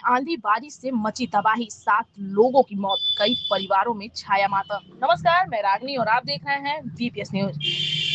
आंधी बारिश से मची तबाही, 7 लोगों की मौत, कई परिवारों में छाया मातम। नमस्कार, मैं रागनी और आप देख रहे हैं वीपीएस न्यूज।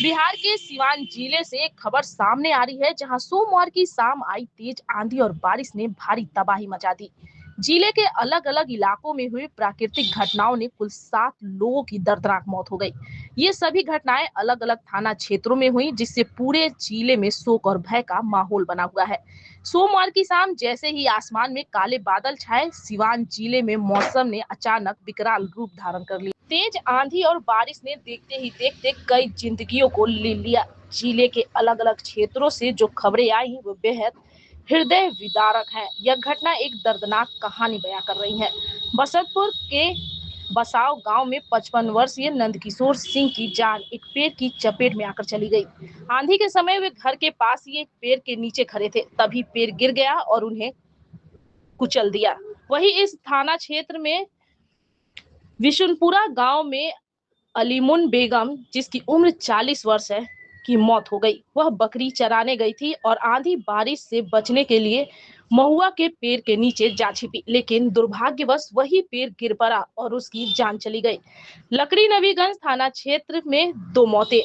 बिहार के सिवान जिले से एक खबर सामने आ रही है, जहां सोमवार की शाम आई तेज आंधी और बारिश ने भारी तबाही मचा दी। जिले के अलग अलग इलाकों में हुई प्राकृतिक घटनाओं ने कुल 7 लोगों की दर्दनाक मौत हो गई। ये सभी घटनाएं अलग अलग थाना क्षेत्रों में हुई, जिससे पूरे जिले में शोक और भय का माहौल बना हुआ है। सोमवार की शाम जैसे ही आसमान में काले बादल छाए, सिवान जिले में मौसम ने अचानक विकराल रूप धारण कर लिया। तेज आंधी और बारिश ने देखते ही देखते कई जिंदगियों को ले लिया। जिले के अलग अलग क्षेत्रों से जो खबरें आई वो बेहद हृदय विदारक है। यह घटना एक दर्दनाक कहानी बयां कर रही है। बसंतपुर के बसाव गांव में 55 वर्षीय नंदकिशोर सिंह की जान एक पेड़ की चपेट में आकर चली गई। आंधी के समय वे घर के पास ही एक पेड़ के नीचे खड़े थे, तभी पेड़ गिर गया और उन्हें कुचल दिया। वहीं इस थाना क्षेत्र में विशुनपुरा गांव में अलीमुन बेगम, जिसकी उम्र 40 वर्ष है, की मौत हो गई। वह बकरी चराने गई थी और आंधी बारिश से बचने के लिए महुआ के पेड़ के नीचे जा छिपी, लेकिन दुर्भाग्यवश वही पेड़ गिर पड़ा और उसकी जान चली गई। लकड़ी नबीगंज थाना क्षेत्र में 2 मौतें।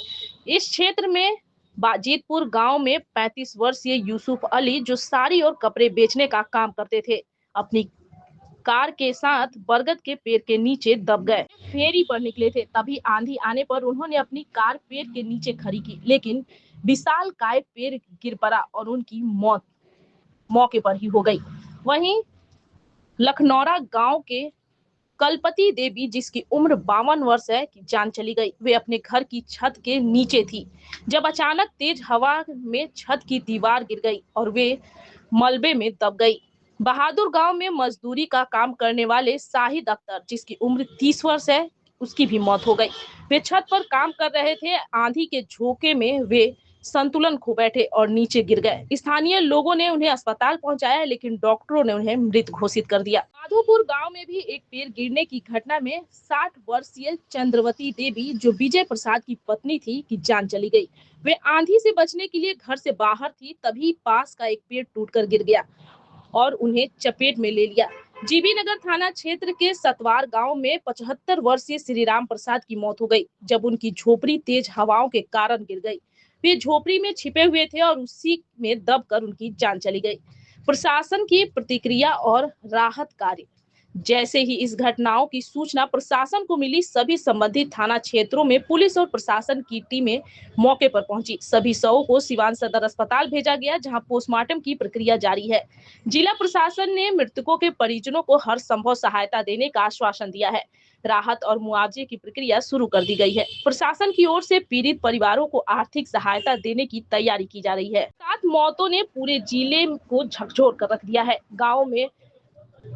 इस क्षेत्र में बाजीतपुर गांव में 35 वर्षीय यूसुफ अली, जो साड़ी और कपड़े बेचने का काम करते थे, अपनी कार के साथ बरगद के पेड़ के नीचे दब गए। फेरी पर निकले थे, तभी आंधी आने पर उन्होंने अपनी कार पेड़ के नीचे खड़ी की, लेकिन विशाल काय पेड़ गिर पड़ा और उनकी मौत मौके पर ही हो गई। वहीं लखनौरा गांव के कलपति देवी, जिसकी उम्र 52 वर्ष है, की जान चली गई। वे अपने घर की छत के नीचे थी, जब अचानक तेज हवा में छत की दीवार गिर गई और वे मलबे में दब गई। बहादुर गांव में मजदूरी का काम करने वाले शाहिद अख्तर, जिसकी उम्र 30 वर्ष है, उसकी भी मौत हो गई। वे छत पर काम कर रहे थे। आंधी के झोंके में वे संतुलन खो बैठे और नीचे गिर गए। स्थानीय लोगों ने उन्हें अस्पताल पहुंचाया, लेकिन डॉक्टरों ने उन्हें मृत घोषित कर दिया। माधोपुर गांव में भी एक पेड़ गिरने की घटना में 60 वर्षीय चंद्रवती देवी, जो विजय प्रसाद की पत्नी थी, की जान चली गई। वे आंधी से बचने के लिए घर से बाहर थी, तभी पास का एक पेड़ टूटकर गिर गया और उन्हें चपेट में ले लिया। जीबी नगर थाना क्षेत्र के सतवार गांव में 75 वर्षीय श्रीराम प्रसाद की मौत हो गई, जब उनकी झोपड़ी तेज हवाओं के कारण गिर गई। वे झोपड़ी में छिपे हुए थे और उसी में दबकर उनकी जान चली गई। प्रशासन की प्रतिक्रिया और राहत कार्य। जैसे ही इस घटनाओं की सूचना प्रशासन को मिली, सभी संबंधित थाना क्षेत्रों में पुलिस और प्रशासन की टीमें मौके पर पहुंची। सभी शवों को सिवान सदर अस्पताल भेजा गया, जहां पोस्टमार्टम की प्रक्रिया जारी है। जिला प्रशासन ने मृतकों के परिजनों को हर संभव सहायता देने का आश्वासन दिया है। राहत और मुआवजे की प्रक्रिया शुरू कर दी गई है। प्रशासन की ओर से पीड़ित परिवारों को आर्थिक सहायता देने की तैयारी की जा रही है। 7 मौतों ने पूरे जिले को झकझोर कर रख दिया है। गाँव में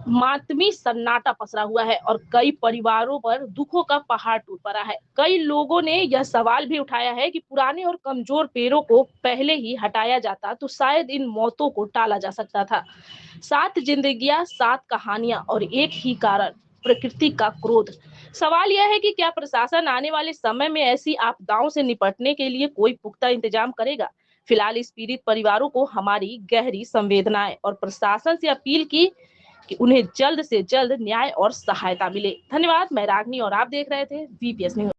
मातमी सन्नाटा पसरा हुआ है और कई परिवारों पर दुखों का पहाड़ टूट पड़ा है। कई लोगों ने यह सवाल भी उठाया है कि पुराने और कमजोर पेड़ों को पहले ही हटाया जाता तो शायद इन मौतों को टाला जा सकता था। 7 जिंदगियां, 7 कहानियां और एक ही कारण, प्रकृति का क्रोध। सवाल यह है कि क्या प्रशासन आने वाले समय में ऐसी आपदाओं से निपटने के लिए कोई पुख्ता इंतजाम करेगा। फिलहाल इस पीड़ित परिवारों को हमारी गहरी संवेदनाएं और प्रशासन से अपील की कि उन्हें जल्द से जल्द न्याय और सहायता मिले। धन्यवाद। मैं रागनी और आप देख रहे थे वीपीएस न्यूज।